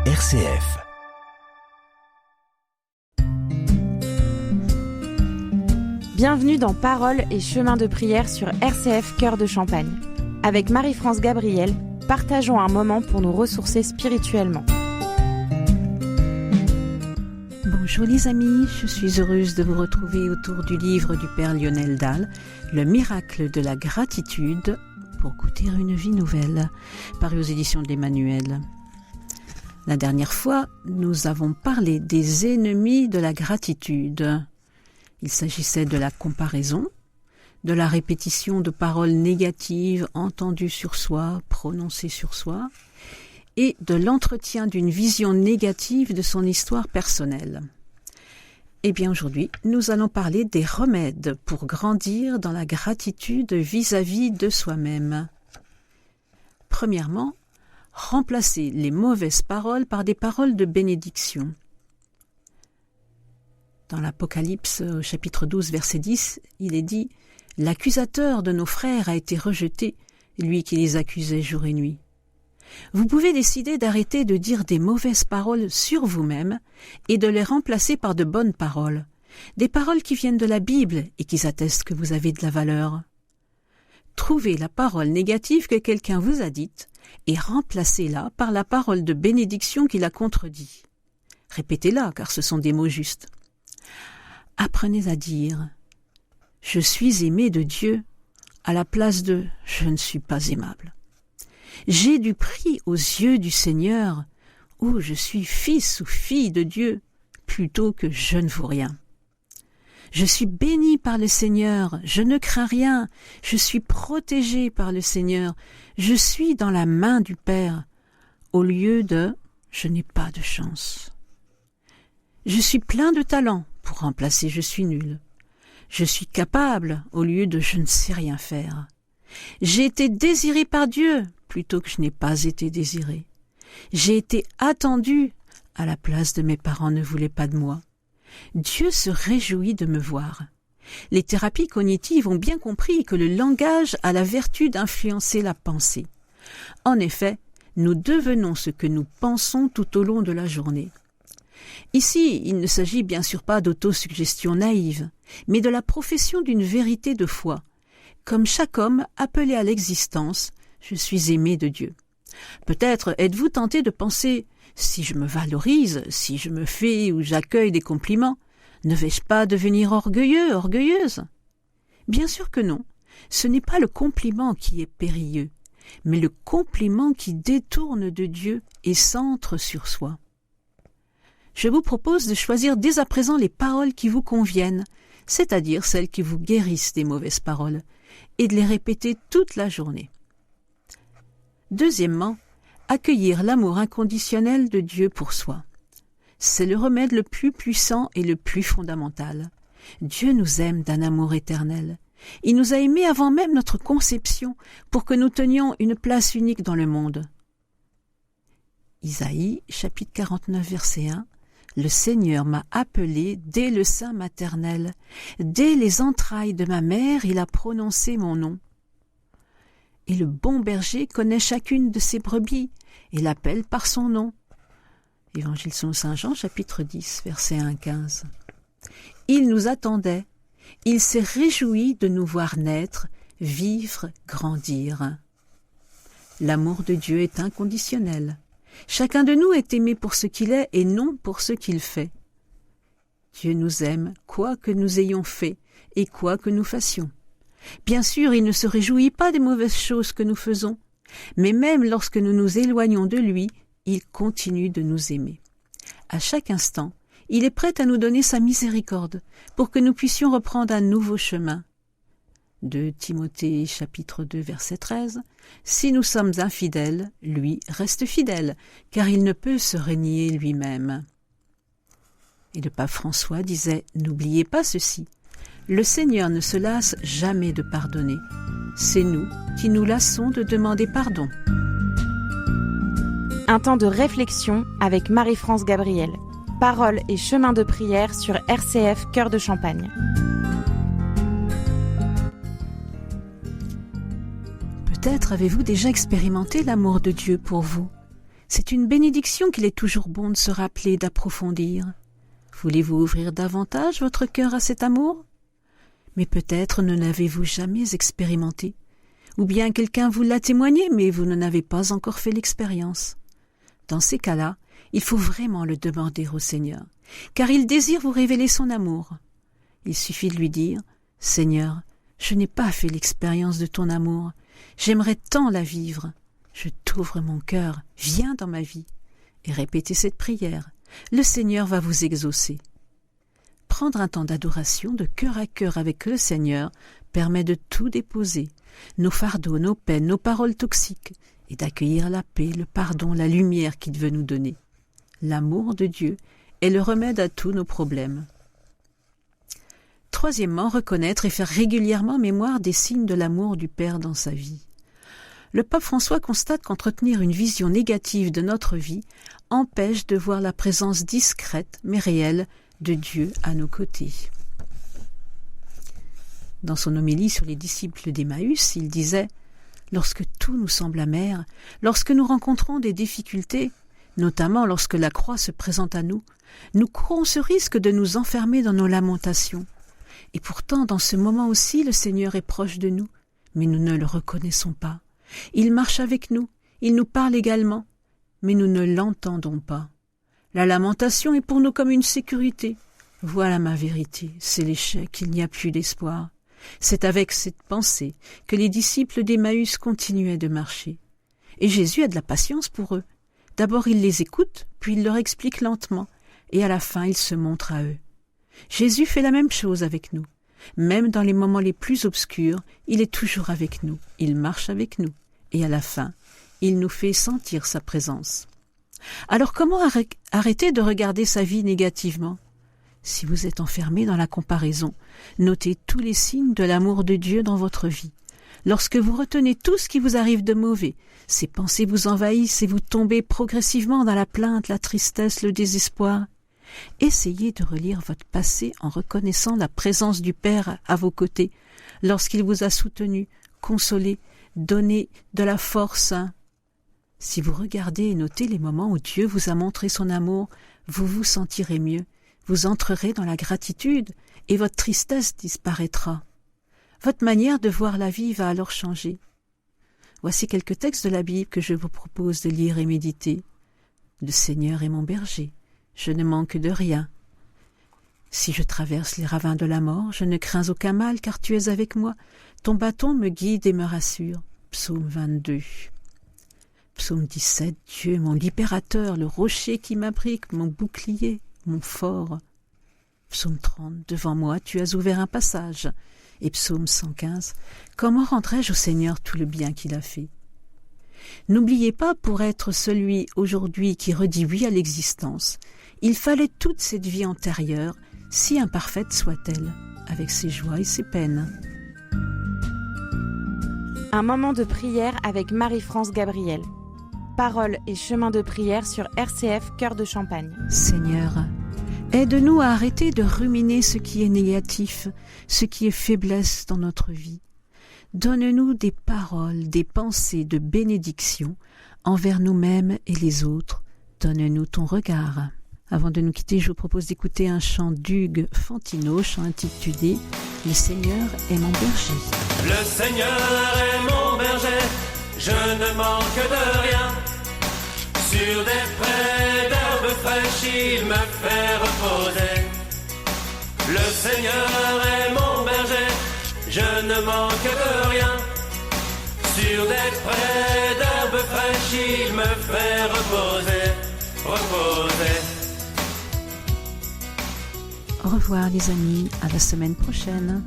RCF. Bienvenue dans Paroles et chemins de prière sur RCF Cœur de Champagne. Avec Marie-France Gabriel, partageons un moment pour nous ressourcer spirituellement. Bonjour les amis, je suis heureuse de vous retrouver autour du livre du Père Lionel Dalle, Le miracle de la gratitude pour goûter une vie nouvelle, paru aux éditions de l'Emmanuel. La dernière fois, nous avons parlé des ennemis de la gratitude. Il s'agissait de la comparaison, de la répétition de paroles négatives entendues sur soi, prononcées sur soi, et de l'entretien d'une vision négative de son histoire personnelle. Eh bien aujourd'hui, nous allons parler des remèdes pour grandir dans la gratitude vis-à-vis de soi-même. Premièrement, remplacer les mauvaises paroles par des paroles de bénédiction. Dans l'Apocalypse, au chapitre 12, verset 10, il est dit « L'accusateur de nos frères a été rejeté, lui qui les accusait jour et nuit. » Vous pouvez décider d'arrêter de dire des mauvaises paroles sur vous-même et de les remplacer par de bonnes paroles, des paroles qui viennent de la Bible et qui attestent que vous avez de la valeur. Trouvez la parole négative que quelqu'un vous a dite et remplacez-la par la parole de bénédiction qui la contredit. Répétez-la, car ce sont des mots justes. Apprenez à dire « Je suis aimé de Dieu » à la place de « Je ne suis pas aimable ». J'ai du prix aux yeux du Seigneur, ou je suis fils ou fille de Dieu, plutôt que je ne vaux rien. Je suis béni par le Seigneur, je ne crains rien, je suis protégé par le Seigneur, je suis dans la main du Père, au lieu de « je n'ai pas de chance ». Je suis plein de talent pour remplacer « je suis nul ». Je suis capable au lieu de « je ne sais rien faire ». J'ai été désiré par Dieu plutôt que je n'ai pas été désiré. J'ai été attendu à la place de mes parents ne voulaient pas de moi. Dieu se réjouit de me voir. Les thérapies cognitives ont bien compris que le langage a la vertu d'influencer la pensée. En effet, nous devenons ce que nous pensons tout au long de la journée. Ici, il ne s'agit bien sûr pas d'autosuggestion naïve, mais de la profession d'une vérité de foi. Comme chaque homme appelé à l'existence, je suis aimé de Dieu. Peut-être êtes-vous tenté de penser « si je me valorise, si je me fais ou j'accueille des compliments, ne vais-je pas devenir orgueilleux, orgueilleuse ?» Bien sûr que non, ce n'est pas le compliment qui est périlleux, mais le compliment qui détourne de Dieu et centre sur soi. Je vous propose de choisir dès à présent les paroles qui vous conviennent, c'est-à-dire celles qui vous guérissent des mauvaises paroles, et de les répéter toute la journée. Deuxièmement, accueillir l'amour inconditionnel de Dieu pour soi. C'est le remède le plus puissant et le plus fondamental. Dieu nous aime d'un amour éternel. Il nous a aimés avant même notre conception pour que nous tenions une place unique dans le monde. Isaïe, chapitre 49, verset 1. Le Seigneur m'a appelé dès le sein maternel. Dès les entrailles de ma mère, il a prononcé mon nom. Et le bon berger connaît chacune de ses brebis et l'appelle par son nom. Évangile selon saint Jean, chapitre 10, verset 1-15. Il nous attendait. Il s'est réjoui de nous voir naître, vivre, grandir. L'amour de Dieu est inconditionnel. Chacun de nous est aimé pour ce qu'il est et non pour ce qu'il fait. Dieu nous aime, quoi que nous ayons fait et quoi que nous fassions. Bien sûr, il ne se réjouit pas des mauvaises choses que nous faisons, mais même lorsque nous nous éloignons de lui, il continue de nous aimer. À chaque instant, il est prêt à nous donner sa miséricorde pour que nous puissions reprendre un nouveau chemin. 2 Timothée chapitre 2 verset 13. Si nous sommes infidèles, lui reste fidèle, car il ne peut se renier lui-même. Et le pape François disait « N'oubliez pas ceci, le Seigneur ne se lasse jamais de pardonner. C'est nous qui nous lassons de demander pardon. » Un temps de réflexion avec Marie-France Gabriel. Paroles et chemins de prière sur RCF Cœur de Champagne. Peut-être avez-vous déjà expérimenté l'amour de Dieu pour vous. C'est une bénédiction qu'il est toujours bon de se rappeler, d'approfondir. Voulez-vous ouvrir davantage votre cœur à cet amour? Mais peut-être ne l'avez-vous jamais expérimenté, ou bien quelqu'un vous l'a témoigné, mais vous n'en avez pas encore fait l'expérience. Dans ces cas-là, il faut vraiment le demander au Seigneur, car il désire vous révéler son amour. Il suffit de lui dire « Seigneur, je n'ai pas fait l'expérience de ton amour, j'aimerais tant la vivre. Je t'ouvre mon cœur, viens dans ma vie. » Et répétez cette prière. Le Seigneur va vous exaucer. Prendre un temps d'adoration de cœur à cœur avec le Seigneur permet de tout déposer, nos fardeaux, nos peines, nos paroles toxiques, et d'accueillir la paix, le pardon, la lumière qu'il veut nous donner. L'amour de Dieu est le remède à tous nos problèmes. Troisièmement, reconnaître et faire régulièrement mémoire des signes de l'amour du Père dans sa vie. Le pape François constate qu'entretenir une vision négative de notre vie empêche de voir la présence discrète mais réelle de Dieu à nos côtés. Dans son homélie sur les disciples d'Emmaüs, il disait « Lorsque tout nous semble amer, lorsque nous rencontrons des difficultés, notamment lorsque la croix se présente à nous, nous courons ce risque de nous enfermer dans nos lamentations. Et pourtant, dans ce moment aussi, le Seigneur est proche de nous, mais nous ne le reconnaissons pas. Il marche avec nous, il nous parle également, mais nous ne l'entendons pas. La lamentation est pour nous comme une sécurité. Voilà ma vérité, c'est l'échec, il n'y a plus d'espoir. » C'est avec cette pensée que les disciples d'Emmaüs continuaient de marcher. Et Jésus a de la patience pour eux. D'abord il les écoute, puis il leur explique lentement, et à la fin il se montre à eux. Jésus fait la même chose avec nous. Même dans les moments les plus obscurs, il est toujours avec nous, il marche avec nous, et à la fin, il nous fait sentir sa présence. Alors comment arrêter de regarder sa vie négativement? Si vous êtes enfermé dans la comparaison, notez tous les signes de l'amour de Dieu dans votre vie. Lorsque vous retenez tout ce qui vous arrive de mauvais, ces pensées vous envahissent et vous tombez progressivement dans la plainte, la tristesse, le désespoir. Essayez de relire votre passé en reconnaissant la présence du Père à vos côtés, lorsqu'il vous a soutenu, consolé, donné de la force. Si vous regardez et notez les moments où Dieu vous a montré son amour, vous vous sentirez mieux, vous entrerez dans la gratitude et votre tristesse disparaîtra. Votre manière de voir la vie va alors changer. Voici quelques textes de la Bible que je vous propose de lire et méditer. Le Seigneur est mon berger, je ne manque de rien. Si je traverse les ravins de la mort, je ne crains aucun mal, car tu es avec moi. Ton bâton me guide et me rassure. Psaume 22. Psaume 17. Dieu, mon libérateur, le rocher qui m'abrique, mon bouclier, mon fort. Psaume 30. Devant moi, tu as ouvert un passage. Et psaume 115. Comment rendrai-je au Seigneur tout le bien qu'il a fait? N'oubliez pas, pour être celui aujourd'hui qui redit oui à l'existence, il fallait toute cette vie antérieure, si imparfaite soit-elle, avec ses joies et ses peines. Un moment de prière avec Marie-France Gabriel. Paroles et chemins de prière sur RCF Cœur de Champagne. Seigneur, aide-nous à arrêter de ruminer ce qui est négatif, ce qui est faiblesse dans notre vie. Donne-nous des paroles, des pensées de bénédiction envers nous-mêmes et les autres. Donne-nous ton regard. Avant de nous quitter, je vous propose d'écouter un chant d'Hugues Fantino, chant intitulé « Le Seigneur est mon berger ». Le Seigneur est mon berger, je ne manque de rien. Sur des prés d'herbes fraîches, il me fait reposer. Le Seigneur est mon berger, je ne manque de rien. Sur des prés d'herbes fraîches, il me fait reposer, reposer. Au revoir les amis, à la semaine prochaine.